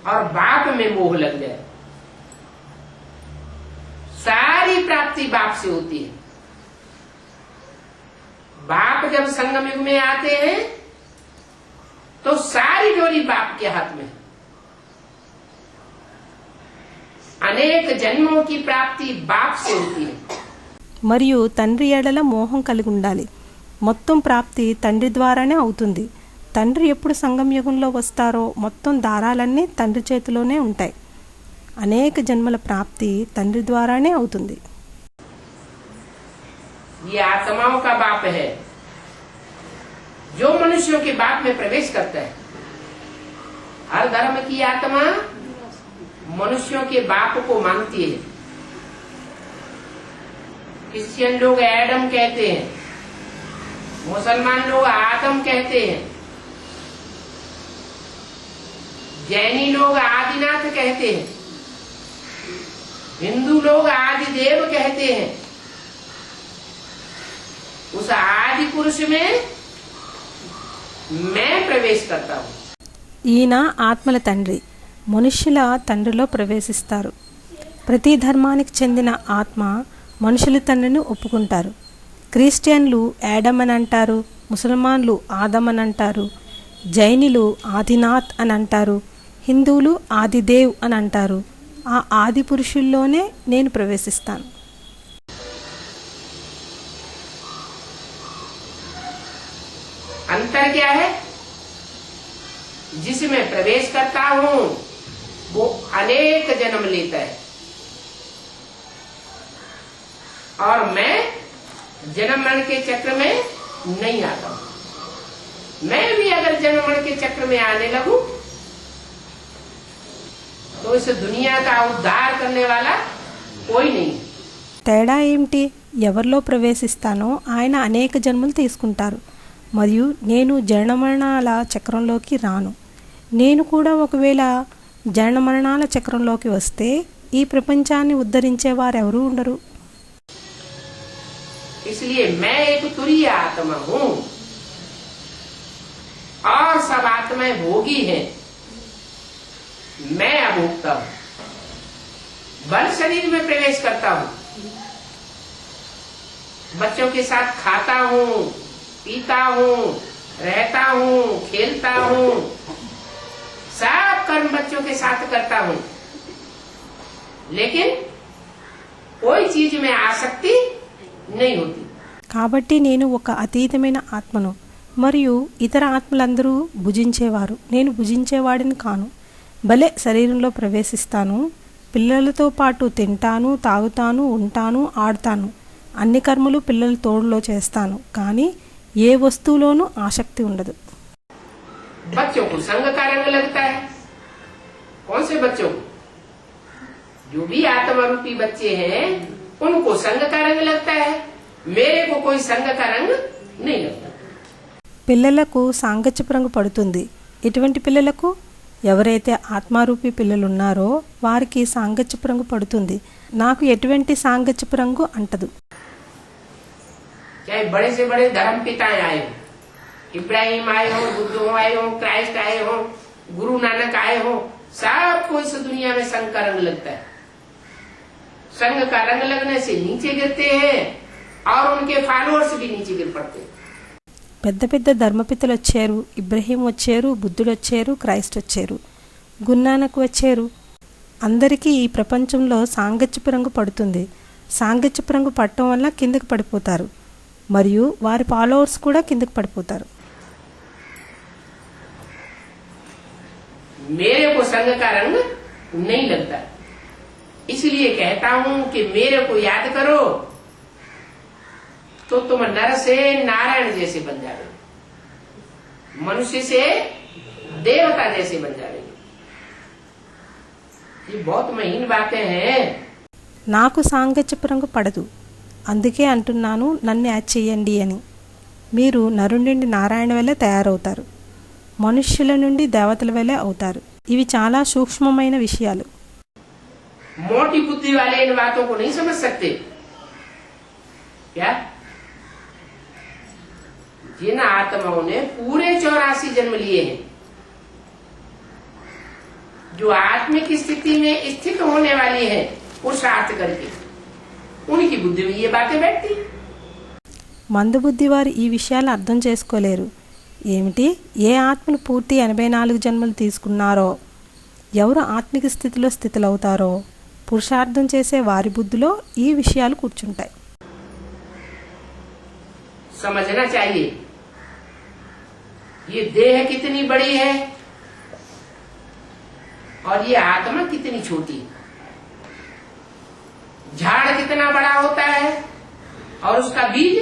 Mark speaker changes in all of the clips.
Speaker 1: और बाप में मोह लग जाए, सारी प्राप्ति बाप से होती है। बाप जब संगम युग में आते हैं तो सारी डोरी बाप के हाथ में है। अनेक जन्मों की प्राप्ति बाप से होती है।
Speaker 2: మరియు తండ్రి ఎడల మోహం కలిగి ఉండాలి. మొత్తం ప్రాప్తి తండ్రి ద్వారానే అవుతుంది. తండ్రి ఎప్పుడు సంగమ యుగంలో వస్తారో మొత్తం దారాలన్నీ తండ్రి చేతిలోనే ఉంటాయి. అనేక జన్మల ప్రాప్తి తండ్రి ద్వారానే అవుతుంది.
Speaker 1: ये आत्माओं का बाप है जो मनुष्यों के बाप में प्रवेश करता है। हर धर्म की आत्मा मनुष्यों के बाप को मानती है। क्रिश्चियन लोग एडम कहते हैं, मुसलमान लोग आदम कहते हैं, जैनी लोग आदिनाथ कहते हैं, हिंदू लोग आदिदेव कहते हैं। उस आदि पुरुष में मैं प्रवेश करता हूँ।
Speaker 2: ఈయన ఆత్మల తండ్రి, మనుష్యుల తండ్రిలో ప్రవేశిస్తారు. ప్రతి ధర్మానికి చెందిన ఆత్మ మనుషుల తండ్రిని ఒప్పుకుంటారు. క్రిస్టియన్లు యాడమ్ అని అంటారు, ముసల్మాన్లు ఆదమ్ అని అంటారు, జైనులు ఆదినాథ్ అని అంటారు, హిందువులు ఆదిదేవ్ అని అంటారు. ఆ ఆది పురుషుల్లోనే నేను ప్రవేశిస్తాను.
Speaker 1: अंतर क्या है? जिसमें प्रवेश करता हूं वो अनेक जन्म लेता है और मैं जन्म मरण के चक्र में नहीं आता हूं। मैं भी अगर जन्म मरण के चक्र में आने लगूं तो इस दुनिया का उद्धार करने वाला कोई नहीं।
Speaker 2: తేడా ఏమిటి? ఎవరిలో ప్రవేశిస్తానో ఆయన అనేక జన్మలు తీసుకుంటారు మరియు నేను జనమరణాల చక్రంలోకి రాను. నేను కూడా ఒకవేళ జనమరణాల చక్రంలోకి వస్తే ఈ ప్రపంచాన్ని ఉద్ధరించే వారెవరూ ఉండరు.
Speaker 1: इसलिए मैं एक तुरीय आत्मा हूं और सब आत्माएं भोगी हैं, मैं अभोक्ता हूं। बल शरीर में प्रवेश करता हूं, बच्चों के साथ खाता हूं, पीता हूं, रहता हूं, खेलता हूं, सब कर्म बच्चों के साथ करता हूं, लेकिन कोई चीज में आसक्ति नहीं होती.
Speaker 2: కాబట్టి నేను ఒక అతీతమైన ఆత్మను మరియు ఇతర ఆత్మలందరూ భుజించేవారు. నేను భుజించేవాడిని కాను. భలే శరీరంలో ప్రవేశిస్తాను, పిల్లలతో పాటు తింటాను, తాగుతాను, ఉంటాను, ఆడతాను, అన్ని కర్మలు పిల్లల తోడులో చేస్తాను, కానీ ఏ వస్తువులోనూ ఆసక్తి ఉండదు.
Speaker 1: बच्चों को संग का रंग लगता है। कौन से बच्चों को? जो भी आत्मा रूपी बच्चे हैं उनको संग का रंग लगता है, मेरे को कोई संग का रंग नहीं लगता.
Speaker 2: పిల్లలకు సాంగత్యపు రంగు పడుతుంది. ఇటువంటి పిల్లలకు, ఎవరైతే ఆత్మారూపీ పిల్లలు ఉన్నారో వారికి సాంగత్యపు రంగు పడుతుంది. నాకు ఎటువంటి సాంగత్యపు రంగు అంటదు.
Speaker 1: चाहे बड़े से बड़े धर्म पिताएं आए हो, इब्राहिम आए हो, बुद्ध आए हो, क्राइस्ट आए हो, गुरु नानक आए हो, सबको इस दुनिया में संग का रंग लगता है. संग का रंग लगने से नीचे गिरते हैं और उनके फॉलोअर्स भी नीचे गिर पड़ते हैं.
Speaker 2: పెద్ద పెద్ద ధర్మపితలు వచ్చారు, ఇబ్రహీం వచ్చారు, బుద్ధుడు వచ్చారు, క్రైస్ట్ వచ్చారు, గురునానక్ వచ్చారు. అందరికీ ఈ ప్రపంచంలో సాంగత్యపు రంగు పడుతుంది. సాంగత్యపు రంగు పడటం వల్ల కిందకి పడిపోతారు మరియు వారి ఫాలోవర్స్ కూడా కిందకి పడిపోతారు.
Speaker 1: मेरे को संग का रंग नहीं लगता, इसलिए कहता हूं कि मेरे को याद करो तो तुम नर से नारायण जैसे बन जाओगे, मनुष्य से देवता जैसे बन जाओगे. ये बहुत महीन बातें हैं.
Speaker 2: నాకు సాంగత్యపు రంగు పడదు, అందుకే అంటున్నాను నన్ను యాడ్ చేయండి అని. మీరు నరుడి నుండి నారాయణ వలె తయారవుతారు, మనుష్యుల నుండి దేవతల వలె అవుతారు. ఇవి చాలా సూక్ష్మమైన విషయాలు.
Speaker 1: मोटी बुद्धि वाले इन बातों को नहीं समझ सकते क्या? जिन आत्माओं ने पूरे 84 जन्म लिए हैं, जो आत्मिक स्थिति में स्थित होने वाली है पुरुषार्थ करके, उनकी बुद्धि में ये बातें बैठती।
Speaker 2: మందబుద్ధి వారు ఈ విషయాలు అర్థం చేసుకోలేరు. ఏమిటి, ఏ ఆత్మలు పూర్తి 84 జన్మలు తీసుకున్నారో, ఎవరు ఆత్మిక స్థితిలో స్థితులవుతారో పురుషార్థం చేసే వారి బుద్ధిలో ఈ విషయాలు కూర్చుంటాయి.
Speaker 1: समझना चाहिए ये देह कितनी बड़ी है और ये आत्मा कितनी छोटी। झाड़ कितना बड़ा होता है और उसका बीज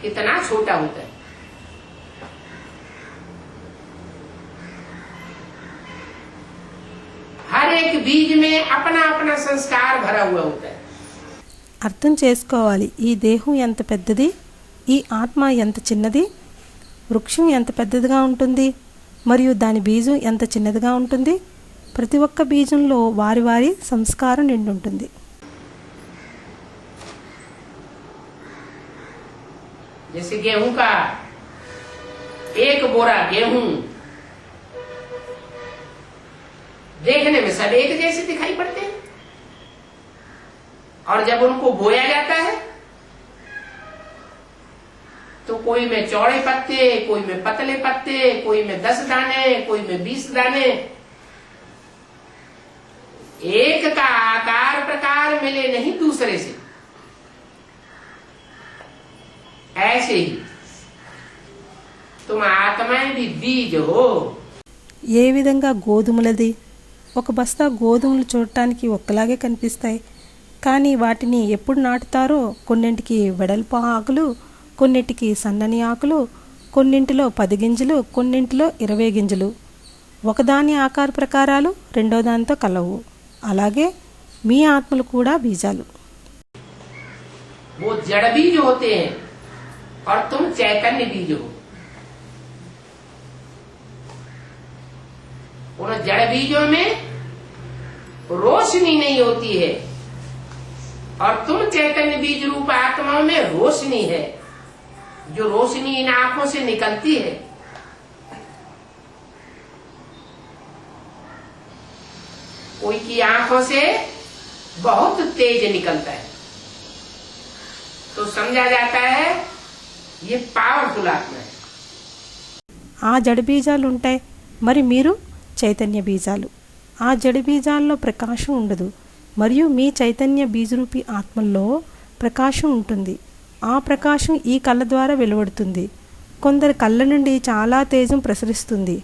Speaker 1: कितना छोटा होता है। हर एक बीज में अपना अपना संस्कार भरा हुआ होता है.
Speaker 2: అర్థం చేసుకోవాలి, ఈ దేహం ఎంత పెద్దది, ఈ ఆత్మ ఎంత చిన్నది, వృక్షం ఎంత పెద్దదిగా ఉంటుంది మరియు దాని బీజం ఎంత చిన్నదిగా ఉంటుంది. ప్రతి ఒక్క బీజంలో వారి వారి సంస్కారం నిండి ఉంటుంది.
Speaker 1: जैसे गेहूं का एक बोरा गेहूं देखने में सब एक जैसे दिखाई पड़ते हैं और जब उनको बोया जाता है तो कोई में चौड़े पत्ते, कोई में पतले पत्ते, कोई में 10 दाने, कोई में 20 दाने, एक का आकार प्रकार मिले नहीं दूसरे से. ऐसे ही तुम आत्माएं भी बीज हो.
Speaker 2: ఏ విధంగా గోధుమలది, ఒక బస్తా గోధుమలు చూడటానికి ఒక్కలాగే కనిపిస్తాయి, కానీ వాటిని ఎప్పుడు నాటుతారో కొన్నింటికి వెడల్పు ఆకులు, కొన్నింటికి సన్నని ఆకులు, కొన్నింటిలో 10 గింజలు, కొన్నింటిలో 20 గింజలు. ఒకదాని ఆకార ప్రకారాలు రెండో దానితో కలవు. అలాగే మీ ఆత్మలు కూడా బీజాలు.
Speaker 1: वो जड़ बीज होते हैं और तुम चैतन्य बीज हो. उन जड़ बीजों में रोशनी नहीं होती है और तुम चैतन्य बीज रूप आत्माओं में रोशनी है. जो रोशनी इन आंखों से निकलती है, कोई की आंखों से बहुत तेज निकलता है तो समझा जाता है ये पावरफुल आत्मा है.
Speaker 2: ఆ జడ బీజాలు ఉంటాయి, మరి మీరు చైతన్య బీజాలు. ఆ జడ బీజాల్లో ప్రకాశం ఉండదు మరియు మీ చైతన్య బీజరూపి ఆత్మల్లో ప్రకాశం ఉంటుంది. ఆ ప్రకాశం ఈ కళ్ళ ద్వారా వెలువడుతుంది. కొందరి కళ్ళ నుండి చాలా తేజం ప్రసరిస్తుంది.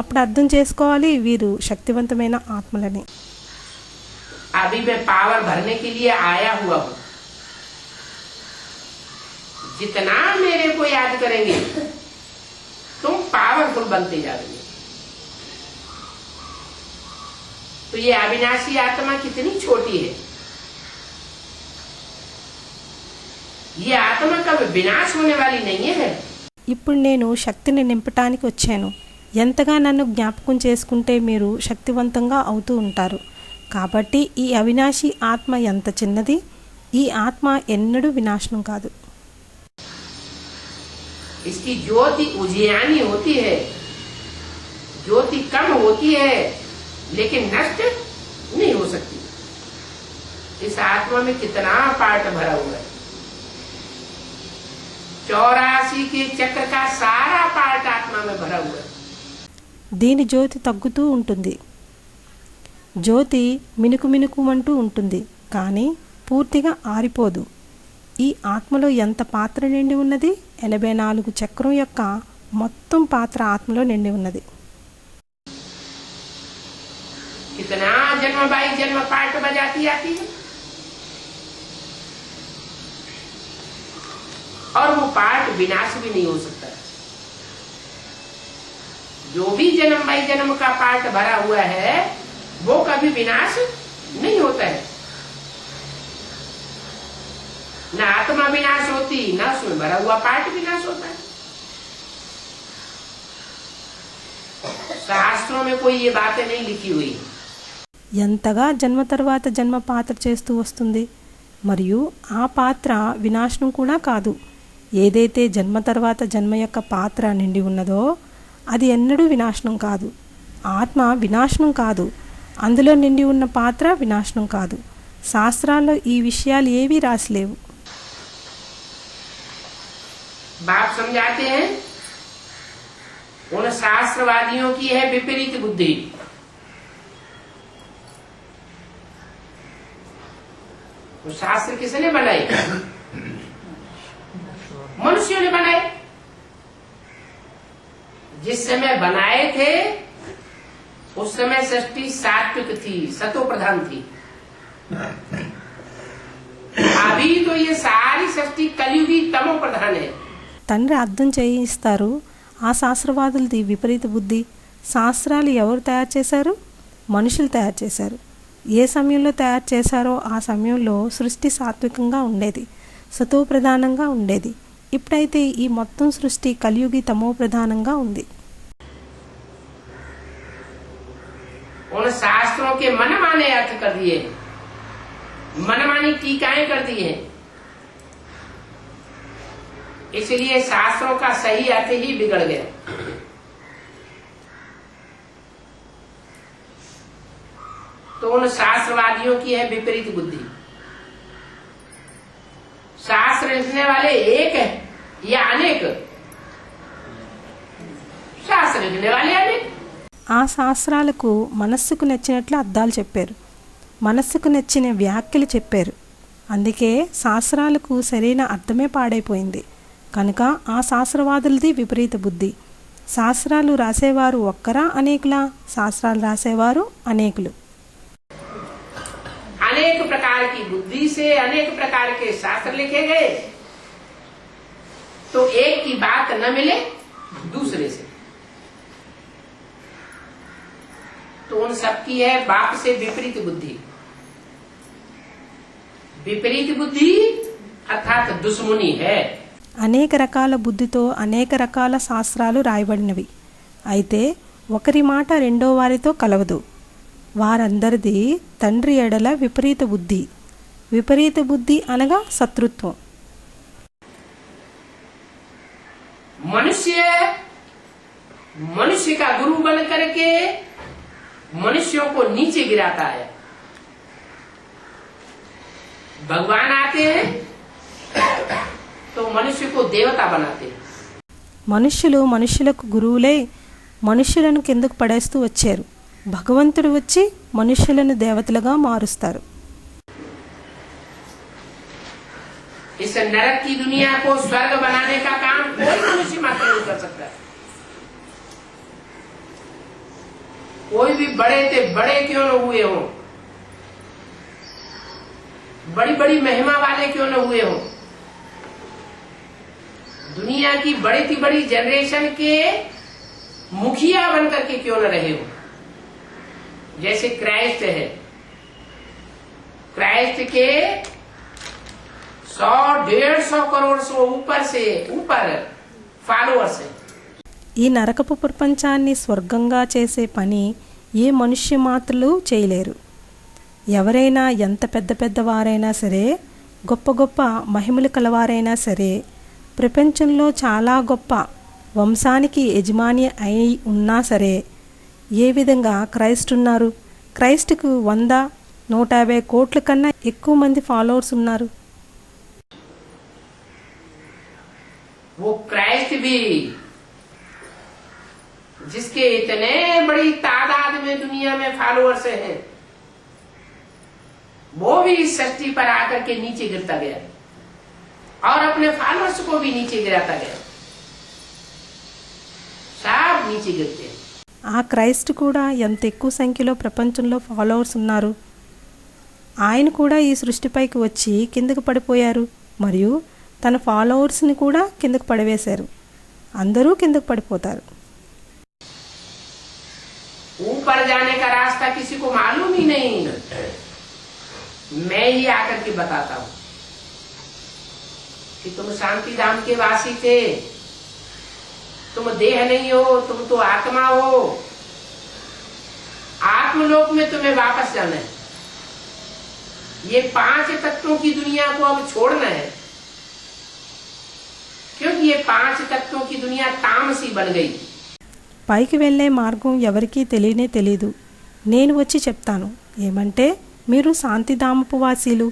Speaker 2: అప్పుడు అర్థం చేసుకోవాలి వీరు శక్తివంతమైన ఆత్మలని.
Speaker 1: अभी मैं पावर भरने के लिए आया हुआ हूं. जितना मेरे को याद करेंगे तुम पावरफुल बनते जाओगे. तो ये अविनाशी आत्मा कितनी छोटी है. ये आत्मा कभी विनाश होने वाली नहीं है.
Speaker 2: ఇప్పుడు నేను శక్తిని నింపటానికి వచ్చాను. ఎంతగా నన్ను జ్ఞాపకం చేసుకుంటే మీరు శక్తివంతంగా అవుతూ ఉంటారు. కాబట్టి ఈ అవినాశి ఆత్మ ఎంత చిన్నది, ఈ ఆత్మ ఎన్నడూ వినాశనం కాదు.
Speaker 1: इसकी ज्योति उजियानी होती है, ज्योति कम होती है लेकिन नष्ट नहीं हो सकती. इस आत्मा में कितना पार्ट भरा हुआ है. 84 के चक्र का सारा पार्ट आत्मा में भरा हुआ है.
Speaker 2: దీని జ్యోతి తగ్గుతూ ఉంటుంది. జ్యోతి మినుకు మినుకుమంటూ ఉంటుంది, కానీ పూర్తిగా ఆరిపోదు. ఈ ఆత్మలో ఎంత పాత్ర నిండి ఉన్నది, 84 చక్రం యొక్క మొత్తం పాత్ర ఆత్మలో నిండి ఉన్నది.
Speaker 1: कितना जन्म बाई जन्म पार्ट बजाती आती है और वो पार्ट विनाश भी नहीं हो सकता. जो भी जन्म बाई जन्म का पार्ट भरा हुआ है वो कभी विनाश नहीं होता है. न आत्मा विनाश होती, न उसमें भरा हुआ पार्ट विनाश होता है. शास्त्रों में कोई ये बातें नहीं लिखी हुई.
Speaker 2: ఎంతగా జన్మ తర్వాత జన్మ పాత్ర చేస్తూ వస్తుంది మరియు ఆ పాత్ర వినాశనం కూడా కాదు. ఏదైతే జన్మ తర్వాత జన్మ యొక్క పాత్ర నిండి ఉన్నదో అది ఎన్నడూ వినాశనం కాదు. ఆత్మ వినాశనం కాదు, అందులో నిండి ఉన్న పాత్ర వినాశనం కాదు. శాస్త్రాల్లో ఈ విషయాలు ఏవీ రాసిలేవు.
Speaker 1: बाप समझाते हैं उन शास्त्रवादियों की है विपरीत बुद्धि. वो शास्त्र किसने बनाए? मनुष्यों ने बनाए. जिस समय बनाए थे उस समय सृष्टि सात्विक थी, सतो प्रधान थी. अभी तो ये सारी सृष्टि कलयुगी तमो प्रधान है.
Speaker 2: తండ్రి అర్థం చేయిస్తారు, ఆ శాస్త్రవాదులది విపరీత బుద్ధి. శాస్త్రాలు ఎవరు తయారు చేశారు? మనుషులు తయారు చేశారు. ఏ సమయంలో తయారు చేశారో ఆ సమయంలో సృష్టి సాత్వికంగా ఉండేది, సతో ప్రధానంగా ఉండేది. ఇప్పుడైతే ఈ మొత్తం సృష్టి కలియుగి తమో ప్రధానంగా ఉంది.
Speaker 1: उन शास्त्रों के मनमाने अर्थ कर दिए, मनमानी टीकाएं कर दी हैं. इसलिए शास्त्रों का सही अर्थ ही बिगड़ गया. तो उन शास्त्रवादियों की है विपरीत बुद्धि. शास्त्र लिखने वाले एक है या अनेक? शास्त्र लिखने वाले अनेक.
Speaker 2: ఆ శాస్త్రాలకు మనస్సుకు నచ్చినట్లు అర్థాలు చెప్పారు, మనస్సుకు నచ్చిన వ్యాఖ్యలు చెప్పారు. అందుకే శాస్త్రాలకు సరైన అర్థమే పాడైపోయింది. కనుక ఆ శాస్త్రవాదులది విపరీత బుద్ధి. శాస్త్రాలు రాసేవారు ఒక్కరా అనేకులా? శాస్త్రాలు రాసేవారు అనేకులు.
Speaker 1: अनेक प्रकार की बुद्धि से अनेक प्रकार के शास्त्र लिखे गए, तो एक की बात न मिले दूसरे से. तो उन सबकी है बाप से विपरीत बुद्धि. विपरीत बुद्धि अर्थात दुश्मनी है.
Speaker 2: అనేక రకాల బుద్ధితో అనేక రకాల శాస్త్రాలు రాయబడినవి. అయితే ఒకరి మాట రెండో వారితో కలవదు. వారందరిది తండ్రి ఎడల విపరీత బుద్ధి. విపరీత బుద్ధి అనగా శత్రుత్వం.
Speaker 1: मनुष्य मनुष्य का गुरु बन करके मनुष्यों को नीचे गिराता है. भगवान आते हैं तो मनुष्य को देवता बनाते हैं.
Speaker 2: మనుష్యులు మనుష్యులకు గురువులై మనుష్యులను కిందకు పడేస్తూ వచ్చారు. భగవంతుడు వచ్చి మనుష్యులను దేవతలుగా మారుస్తారు.
Speaker 1: इस नरक की दुनिया को स्वर्ग बनाने का काम कोई मनुष्य मात्र नहीं कर सकता. कोई भी बड़े से बड़े क्यों न हुए हों, बड़ी बड़ी महिमा वाले क्यों न हुए हों, दुनिया की बड़ी थी बड़ी जनरेशन के मुखिया बन करके क्यों न रहे हो. जैसे क्राइस्ट है, क्राइस्ट के 100-150 करोड़ से ऊपर फॉलोअर्स है.
Speaker 2: ఈ నరకపు ప్రపంచాన్ని స్వర్గంగా చేసే పని ఏ మనుష్య మాత్రలు చేయలేరు. ఎవరైనా ఎంత పెద్ద పెద్దవారైనా సరే, గొప్ప గొప్ప మహిమలు కలవారైనా సరే, ప్రపంచంలో చాలా గొప్ప వంశానికి యజమాని అయి ఉన్నా సరే, ఏ విధంగా క్రైస్ట్ ఉన్నారు? క్రైస్ట్కు 100-150 కోట్ల కన్నా ఎక్కువ మంది ఫాలోవర్స్ ఉన్నారు.
Speaker 1: वो क्राइस्ट भी जिसके इतने बड़ी तादाद में दुनिया में फॉलोअर्स हैं, वो भी इस सृष्टि पर आकर के नीचे गिरता गया और अपने फॉलोअर्स को भी नीचे गिराता गया. सब नीचे गिरते हैं.
Speaker 2: ఆ క్రైస్ట్ కూడా ఎంత ఎక్కువ సంఖ్యలో ప్రపంచంలో ఫాలోవర్స్ ఉన్నారు. ఆయన కూడా ఈ సృష్టిపైకి వచ్చి కిందకు పడిపోయారు మరియు తన ఫాలోవర్స్ని కూడా కిందకు పడవేశారు. అందరూ కిందకు పడిపోతారు.
Speaker 1: ऊपर जाने का रास्ता किसी को मालूम ही नहीं. मैं ही आकर के बताता हूं कि तुम शांति धाम के वासी थे, तुम देह नहीं हो, तुम तो आत्मा हो. आत्मलोक में तुम्हें वापस जाना है. ये 5 तत्वों की दुनिया को अब छोड़ना है, क्योंकि ये 5 तत्वों की दुनिया तामसी बन गई.
Speaker 2: పైకి వెళ్ళే మార్గం ఎవరికీ తెలియనే తెలీదు. నేను వచ్చి చెప్తాను. ఏమంటే, మీరు శాంతిధామపు వాసీలు.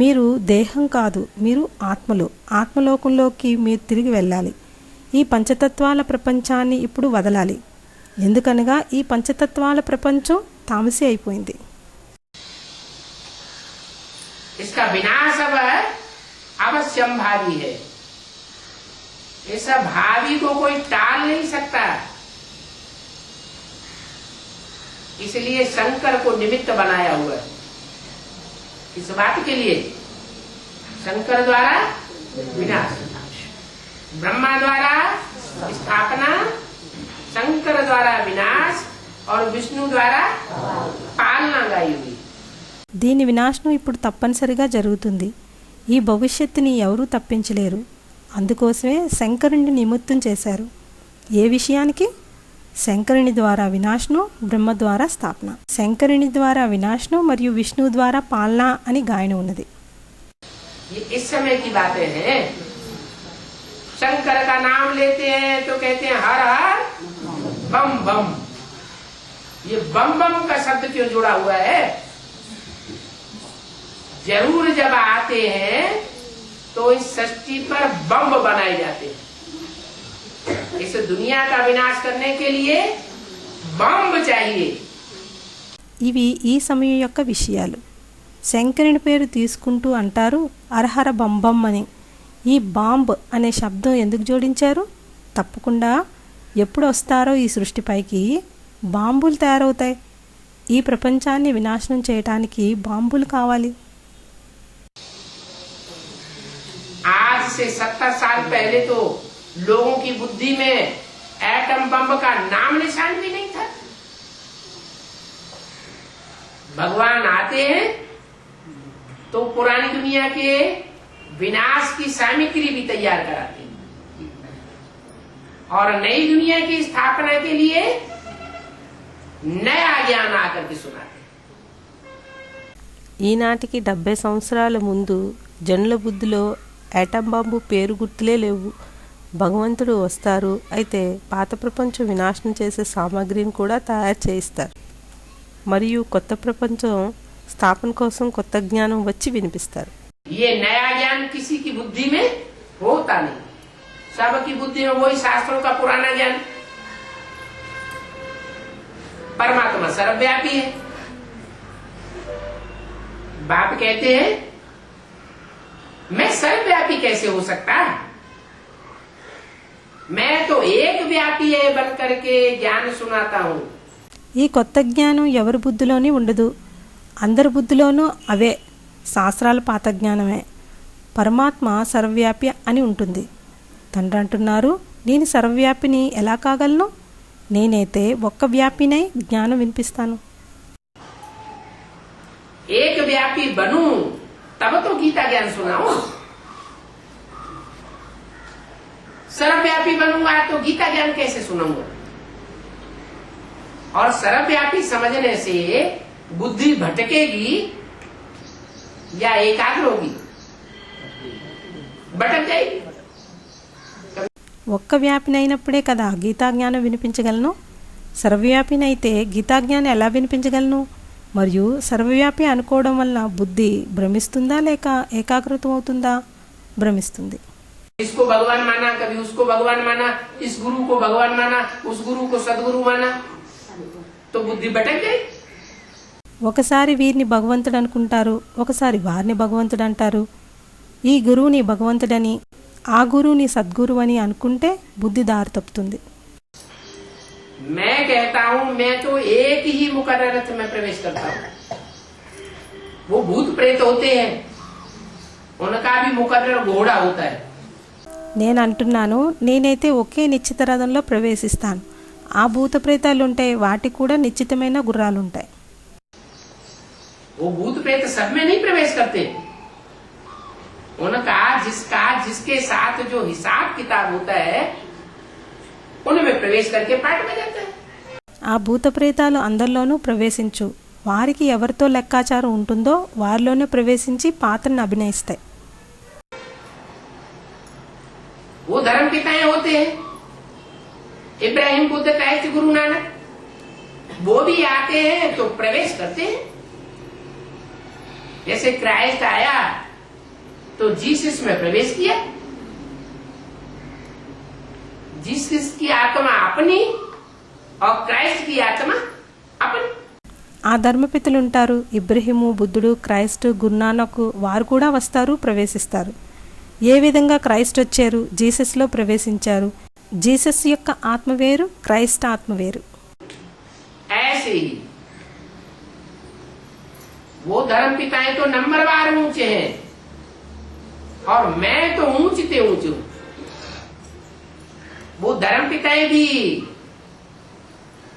Speaker 2: మీరు దేహం కాదు, మీరు ఆత్మలు. ఆత్మలోకంలోకి మీరు తిరిగి వెళ్ళాలి. ఈ పంచతత్వాల ప్రపంచాన్ని ఇప్పుడు వదలాలి. ఎందుకనగా ఈ పంచతత్వాల ప్రపంచం తామసి అయిపోయింది.
Speaker 1: इसका विनाश अब अवश्यम भावी है। ऐसा भावी को कोई टाल नहीं सकता। इसलिए शंकर को निमित्त बनाया हुआ है। इस बात के लिए शंकर द्वारा विनाश, ब्रह्मा द्वारा स्थापना, शंकर द्वारा विनाश और विष्णु द्वारा पालना गाई हुई।
Speaker 2: దీని వినాశనం ఇప్పుడు తప్పనిసరిగా జరుగుతుంది. ఈ భవిష్యత్తుని ఎవరూ తప్పించలేరు. అందుకోసమే శంకరుని నిమిత్తం చేశారు. ఏ విషయానికి? శంకరుని ద్వారా వినాశనం, బ్రహ్మ ద్వారా స్థాపన. శంకరుని ద్వారా వినాశనం మరియు విష్ణు ద్వారా పాలన అని గాయన ఉన్నది.
Speaker 1: इस समय की बातें हैं। शंकर का नाम लेते हैं तो कहते हैं हर हर बम बम। ये बम बम का शब्द क्यों जुड़ा हुआ है? जरूर जब आते हैं तो इस सृष्टि पर बम बनाए जाते हैं। इस दुनिया का विनाश करने के लिए बम चाहिए।
Speaker 2: ఇవి ఈ సమయం యొక్క విషయాలు. శంకరుని పేరు తీసుకుంటూ అంటారు అర్హర బంబం అని. ఈ బాంబ్ అనే శబ్దం ఎందుకు జోడించారు? తప్పకుండా ఎప్పుడు వస్తారో ఈ సృష్టిపైకి బాంబులు తయారవుతాయి. ఈ ప్రపంచాన్ని వినాశనం చేయటానికి బాంబులు కావాలి.
Speaker 1: आज से 70 साल पहले तो लोगों की बुद्धि में एटम बम का नाम निशान भी नहीं था। भगवान आते हैं तो पुरानी दुनिया के विनाश की सामग्री भी तैयार कराते हैं और नई दुनिया की स्थापना के लिए नया ज्ञान आकर के सुनाते हैं।
Speaker 2: ఈనాటికి 70 సంవత్సరాల ముందు జనుల బుద్ధిలో యాటం బాంబు పేరు గుర్తులే లేవు. భగవంతుడు వస్తారు, అయితే పాత ప్రపంచం వినాశనం చేసే సామాగ్రిని కూడా తయారు చేయిస్తారు మరియు కొత్త ప్రపంచం స్థాపన కోసం కొత్త జ్ఞానం వచ్చి వినిపిస్తారు.
Speaker 1: ये नया ज्ञान किसी की बुद्धि में होता नहीं। सबकी बुद्धि में वही शास्त्रों का पुराना ज्ञान। परमात्मा सर्वव्यापी है। बाप कहते हैं मैं सर्वव्यापी कैसे हो सकता? मैं तो एक व्यापी है बन करके ज्ञान सुनाता हूँ।
Speaker 2: ఈ కొత్త జ్ఞానం ఎవరి బుద్ధిలోని ఉండదు, అందరి బుద్ధిలోనూ అవే శాస్త్రాల పాత జ్ఞానమే. పరమాత్మ సర్వవ్యాపి అని ఉంటుంది. తండ్రి అంటున్నారు, నేను సర్వవ్యాపిని ఎలా కాగలను? నేనైతే ఒక్క వ్యాపినై జ్ఞానం వినిపిస్తాను.
Speaker 1: एक व्यापी बनूं तब तो गीता ज्ञान सुनाऊं। सर्वव्यापी बनूंगा तो गीता ज्ञान कैसे सुनाऊंगा? और सर्वव्यापी समझने से बुद्धि भटकेगी या एकाग्र होगी? भटक जाएगी।
Speaker 2: ఒక్క వ్యాపిని అయినప్పుడే కదా గీతా జ్ఞానం వినిపించగలను. సర్వవ్యాపిని అయితే గీతా జ్ఞానం ఎలా వినిపించగలను? మరియు సర్వవ్యాపి అనుకోవడం వల్ల బుద్ధి భ్రమిస్తుందా లేక ఏకాగ్రతం అవుతుందా? భ్రమిస్తుంది.
Speaker 1: इसको भगवान माना, कभी उसको भगवान माना, इस गुरु को भगवान माना, उस गुरु को सदगुरु माना, तो बुद्धि भटक गई।
Speaker 2: ఒకసారి వీరిని భగవంతుడు అనుకుంటారు, ఒకసారి వారిని భగవంతుడు అంటారు. ఈ గురువుని భగవంతుడని, ఆ గురువుని సద్గురు అని అనుకుంటే బుద్ధి దారి తప్పుతుంది.
Speaker 1: मैं कहता हूँ मैं तो एक ही मुकर्रर रथ में प्रवेश करता हूँ। वो भूत प्रेत होते हैं, उनका भी मुकर्रर घोड़ा होता है।
Speaker 2: నేను అంటున్నాను, నేనైతే ఒకే నిశ్చిత రథంలో ప్రవేశిస్తాను. ఆ భూత ప్రేతాలు ఉంటాయి, వాటికి కూడా నిశ్చితమైన గుర్రాలు ఉంటాయి.
Speaker 1: वो भूत प्रेत सब में नहीं प्रवेश करते। उनका जिसके साथ जो हिसाब किताब होता है उनमें प्रवेश करके पाठ में जाता है।
Speaker 2: ఆ భూత ప్రేతాలు అందరిలోనూ ప్రవేశించు. వారికి ఎవరితో లెక్కాచారం ఉంటుందో వారిలోనే ప్రవేశించి పాత్రను అభినయిస్తాయి.
Speaker 1: वो धर्म पिताएं होते हैं, इब्राहिम बुद्ध क्राइस्ट गुरु नानक, वो भी आते हैं तो प्रवेश करते हैं। जैसे क्राइस्ट आया तो जीसस में प्रवेश किया। जीसस की आत्मा अपनी और क्राइस्ट की आत्मा अपनी।
Speaker 2: ఆ ధర్మపితలు ఉంటారు, ఇబ్రహీము, బుద్ధుడు, క్రైస్ట్, గురునానక్, వారు కూడా వస్తారు, ప్రవేశిస్తారు. ఏ విధంగా క్రైస్ట్ వచ్చారు, జీసస్లో ప్రవేశించారు. జీసస్ యొక్క ఆత్మ వేరు, క్రైస్ట్ ఆత్మ వేరు.
Speaker 1: ऐसे ही वो धर्म पिताएं तो नंबरवार ऊंचे हैं और मैं तो ऊंचते ऊंचू। वो धर्म पिताएं भी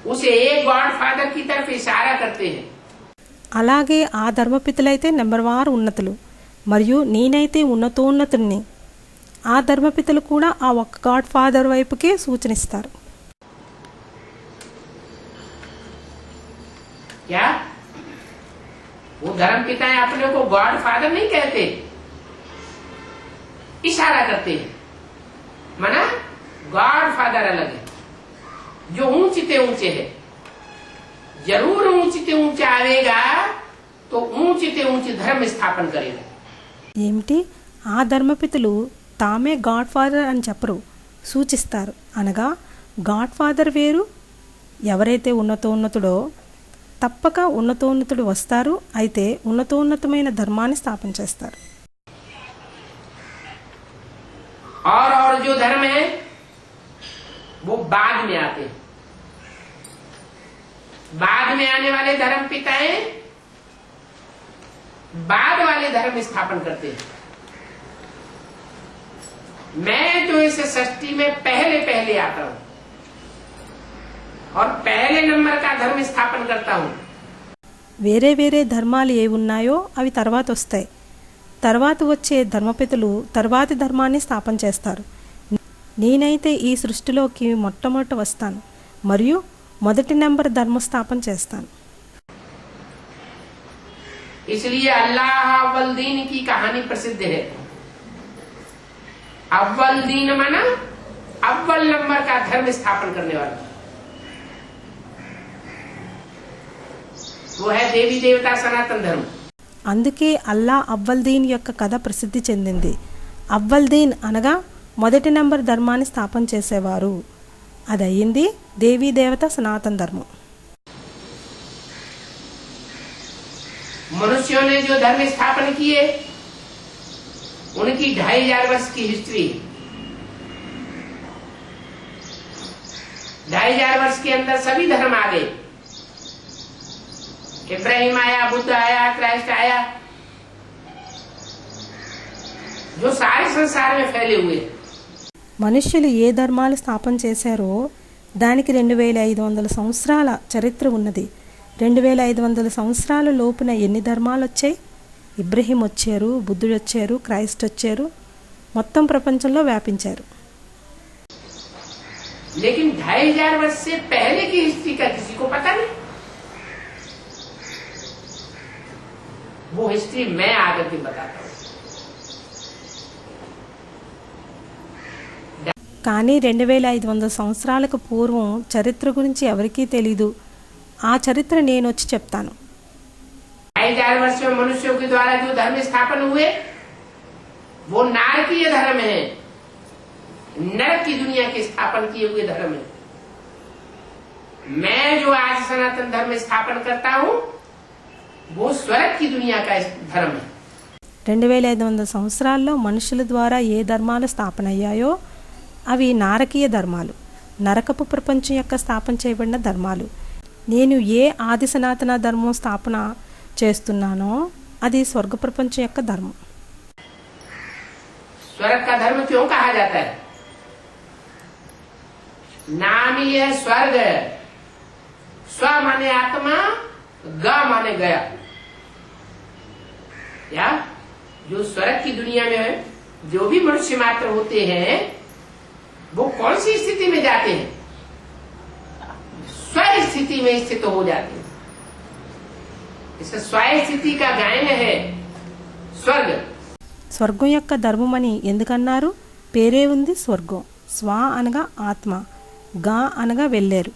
Speaker 1: उसे एक गॉड फादर की तरफ इशारा करते हैं.
Speaker 2: అలాగే ఆ ధర్మపితలైతే నెంబర్ వారు ఉన్నతులు, మరియు నేనైతే ఉన్నతోన్నతుడిని. ఆ ధర్మపితలు కూడా ఆ ఒక్క గాడ్ ఫాదర్ వైపుకే సూచనిస్తారు.
Speaker 1: क्या वो धर्म पिताएं अपने को गॉड फादर नहीं कहते, इशारा करते हैं. माना गॉड फादर अलग है, जो ऊंचते ऊंचे है. जरूर ऊंचते ऊंचे आवेगा तो ऊंचते ऊंचे धर्म स्थापन करेगा.
Speaker 2: ఏమిటి, ఆ ధర్మపితలు తామే గాడ్ ఫాదర్ అని చెప్పరు, సూచిస్తారు. అనగా గాడ్ ఫాదర్ వేరు, ఎవరైతే ఉన్నతోన్నతుడో తప్పక ఉన్నతోన్నతుడు వస్తారు, అయితే ఉన్నతోన్నతమైన ధర్మాన్ని స్థాపన చేస్తారు.
Speaker 1: और जो धर्म है वो बाद में आते हैं. बाद में आने वाले धर्म पिताएं बाद वाले धर्म स्थापन करते हैं. मैं जो इस सृष्टि में पहले पहले आता हूं और पहले नंबर का धर्म स्थापन करता हूं.
Speaker 2: వేరే వేరే ధర్మాలు ఏ ఉన్నాయో అవి తర్వాత వస్తాయి. తర్వాత వచ్చే ధర్మపితలు తర్వాతి ధర్మాన్ని స్థాపన చేస్తారు. నేనైతే ఈ సృష్టిలోకి మొట్టమొదట వస్తాను మరియు మొదటి నెంబర్ ధర్మ స్థాపన చేస్తాను.
Speaker 1: इसलिए अल्लाह अव्वल दीन की कहानी प्रसिद्ध है. अव्वल दीन माना अव्वल नंबर का धर्म स्थापन करने वाला, वो है देवी देवता सनातन धर्म.
Speaker 2: అందుకే అల్లా అవ్వల్ దీన్ యొక్క కథ ప్రసిద్ధి చెందింది. అవ్వల్ దీన్ అనగా మొదటి నెంబర్ ధర్మాన్ని స్థాపన చేసేవారు. అది అయ్యింది దేవీ దేవత సనాతన ధర్మం.
Speaker 1: मनुष्यों ने जो धर्म स्थापन किए उनकी 2500 वर्ष की हिस्ट्री. 2500 वर्ष के अंदर सभी धर्म आ गए. इब्राहिम आया, बुद्ध आया, क्राइस्ट आया, जो सारे संसार में फैले हुए.
Speaker 2: మనుష్యులు ఏ ధర్మాలు స్థాపన చేశారో దానికి 2500 సంవత్సరాల చరిత్ర ఉన్నది. 2500 సంవత్సరాల లోపున ఎన్ని ధర్మాలు వచ్చాయి? ఇబ్రహీం వచ్చారు, బుద్ధుడు వచ్చారు, క్రైస్ట్ వచ్చారు, మొత్తం ప్రపంచంలో వ్యాపించారు.
Speaker 1: लेकिन 2500 वर्ष से पहले की हिस्ट्री का किसी को पता नहीं. वो हिस्ट्री मैं आकर के बताता हूं.
Speaker 2: కానీ 2500 సంవత్సరాలకు పూర్వం చరిత్ర గురించి ఎవరికీ తెలీదు. ఆ చరిత్ర నేను వచ్చి చెప్తాను.
Speaker 1: 2500 वर्ष में मनुष्यों के द्वारा जो धर्म स्थापन हुए वो नारकीय धर्म है, नरक की दुनिया के स्थापन किए हुए धर्म है. मैं जो आज सनातन धर्म स्थापन करता हूं वो स्वर्ग की दुनिया का धर्म है.
Speaker 2: 2500 సంవత్సరాల్లో మనుషుల ద్వారా ఏ ధర్మాలు స్థాపన అయ్యాయో అవి నారకీయ ధర్మాలు, నరకపు ప్రపంచం యొక్క స్థాపన చేయబడిన ధర్మాలు. నేను ఏ ఆది సనాతన ధర్మం స్థాపన చేస్తున్నానో అది స్వర్గ ప్రపంచం యొక్క ధర్మం.
Speaker 1: स्वर्ग का धर्म क्यों कहा जाता है? नाम ही है स्वर्ग. स्व माने आत्मा, ग माने गया. या जो स्वर्ग की दुनिया में है, जो भी मनुष्य मात्र होते हैं वो कौन सी स्थिति में जाते हैं? स्व स्थिति में स्थित हो जाते हैं. इस स्व स्थिति का गायन है स्वर्ग.
Speaker 2: స్వర్గం యొక్క ధర్మం అని ఎందుకన్నారు? పేరే ఉంది స్వర్గం. స్వ అనగా ఆత్మ, గా అనగా వెళ్ళారు.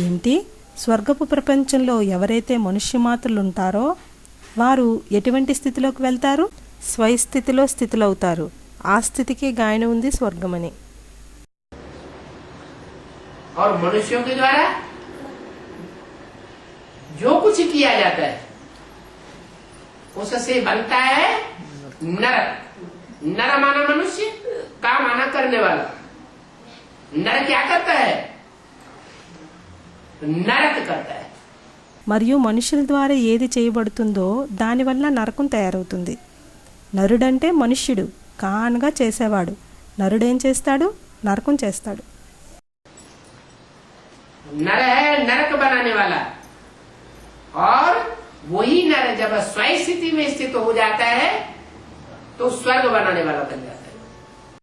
Speaker 2: ఏంటి? స్వర్గపు ప్రపంచంలో ఎవరైతే మనుష్యమాతృలుంటారో వారు ఎటువంటి స్థితిలోకి వెళ్తారు? స్వస్థితిలో స్థితులవుతారు. ఆ స్థితికి గాయన ఉంది స్వర్గమని.
Speaker 1: और मनुष्यों के द्वारा जो कुछ किया जाता है उससे बनता है नरक। नर माना मनुष्य, काम आना करने वाला। नर क्या करता है? नरक करता है।
Speaker 2: మరియు మనుషుల ద్వారా ఏది చేయబడుతుందో దానివల్ల నరకం తయారవుతుంది. నరుడంటే మనుష్యుడు, కానగా చేసేవాడు. నరుడేం చేస్తాడు? నరకం చేస్తాడు.
Speaker 1: नर है नरक बनाने वाला, और वही नर जब स्वस्थिति में स्थित हो जाता है तो स्वर्ग बनाने वाला बन जाता है।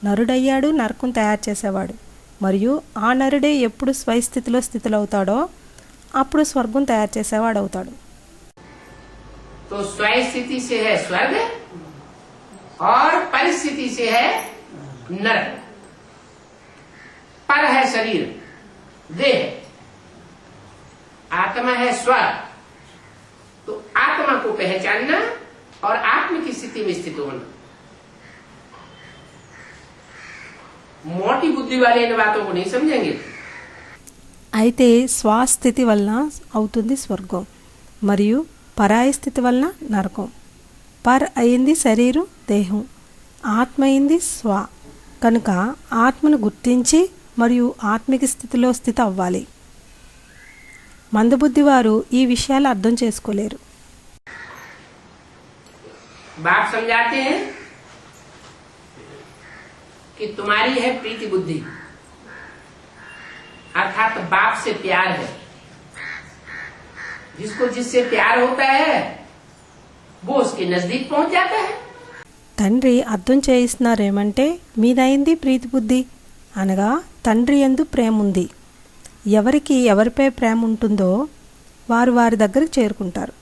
Speaker 2: నరుడయ్యాడు నరకం తయారు చేసేవాడు. మరియు ఆ నరుడే ఎప్పుడు స్వస్థితిలో స్థితులవుతాడో అప్పుడు స్వర్గం తయారు చేసేవాడు అవుతాడు.
Speaker 1: तो स्वस्थिति से है स्वर्ग और परिस्थिति से है नरक। पर है शरीर देह, आत्मा है स्व। तो आत्मा को पहचानना और आत्म की स्थिति में स्थित होना। मोटी बुद्धि वाले इन बातों को नहीं समझेंगे।
Speaker 2: అయితే స్వస్థితి వలన అవుతుంది స్వర్గం, మరియు పరాయి స్థితి వలన నరకం. పర్ అయింది శరీరం దేహం, ఆత్మ అయింది స్వ. కనుక ఆత్మను గుర్తించి మరియు ఆత్మిక స్థితిలో స్థితి అవ్వాలి. మందబుద్ధి వారు ఈ విషయాలు అర్థం చేసుకోలేరు.
Speaker 1: बाप समझाते हैं कि तुम्हारी है प्रीति बुद्धि, अर्थात बाप से प्यार है। जिसको जिससे प्यार होता है वो उसके नजदीक पहुंच जाता है।
Speaker 2: తండ్రి అర్థం చేయిస్తున్నారేమంటే మీదైంది ప్రీతి బుద్ధి, అనగా తండ్రి యందు ప్రేమ ఉంది. ఎవరికి ఎవరిపై ప్రేమ ఉంటుందో వారు వారి దగ్గరికి చేరుకుంటారు.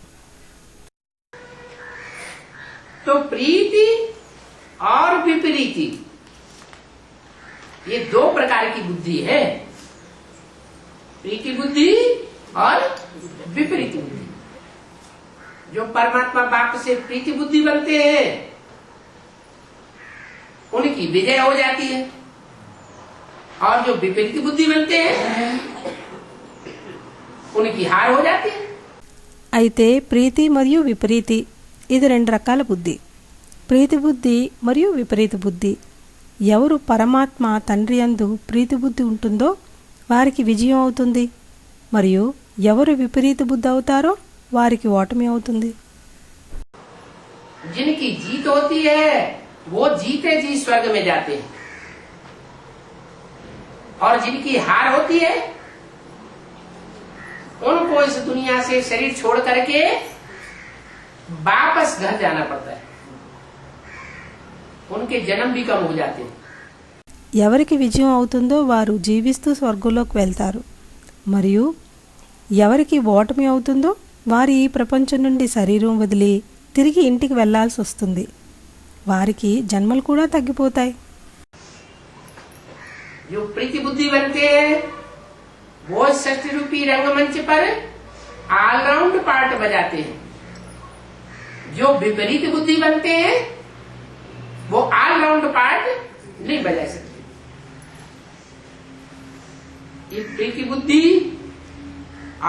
Speaker 1: तो प्रीति और विपरीति ये दो प्रकार की बुद्धि है। प्रीति बुद्धि और विपरीत बुद्धि। जो परमात्मा बाप से प्रीति बुद्धि बनते हैं उनकी विजय हो जाती है, और जो विपरीत बुद्धि बनते हैं उनकी हार हो जाती है।
Speaker 2: అయితే ప్రీతి మరియు విపరీతి ఇది రెండు రకాల బుద్ధి. ప్రీతి బుద్ధి మరియు విపరీత బుద్ధి. ఎవరు పరమాత్మ తండ్రి యందు ప్రీతి బుద్ధి ఉంటుందో వారికి విజయం అవుతుంది, మరియు ఎవరు విపరీత బుద్ధి అవుతారో వారికి ఓటమి అవుతుంది.
Speaker 1: जिनकी जीत होती है वो जीते जी स्वर्ग में जाते हैं, और जिनकी हार होती है उनको इस दुनिया से शरीर छोड़ करके वापस घर जाना पड़ता है। उनके जन्म भी कम हो जाते हैं।
Speaker 2: ఎవరికి విజయం అవుతుందో వారు జీవిస్తూ స్వర్గంలోకి వెళ్తారు, మరియు ఎవరికి ఓటమి అవుతుందో వారు ఈ ప్రపంచం నుండి శరీరం వదిలి తిరిగి ఇంటికి వెళ్లాల్సి వస్తుంది. వారికి జన్మలు కూడా తగ్గిపోతాయి.
Speaker 1: जो प्रीति बुद्धि बनते हैं वो षष्ठी रूपी रंगमंच पर ऑलराउंड पार्ट बजाते हैं। जो विपरीत बुद्धि बनते हैं वो ऑलराउंड पार्ट नहीं बजा सकते। ये प्रीति बुद्धि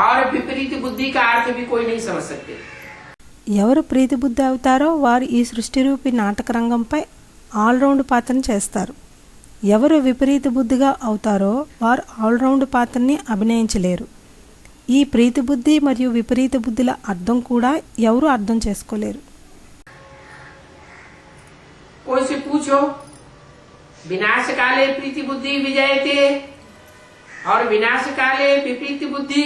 Speaker 1: और विपरीत बुद्धि का अर्थ भी कोई नहीं समझ सकते।
Speaker 2: ఎవరు ప్రీతి బుద్ధి అవుతారో వారు ఈ సృష్టి రూపి నాటక రంగంపై ఆల్రౌండ్ పాత్రను చేస్తారు. ఎవరు విపరీత బుద్ధిగా అవుతారో వారు ఆల్రౌండ్ పాత్రని అభినయించలేరు. ఈ ప్రీతి బుద్ధి మరియు విపరీత బుద్ధుల అర్థం కూడా ఎవరు అర్థం చేసుకోలేరు.
Speaker 1: कोई से पूछो विनाश काले प्रीति बुद्धि विजयते और विनाश काले विपरीत बुद्धि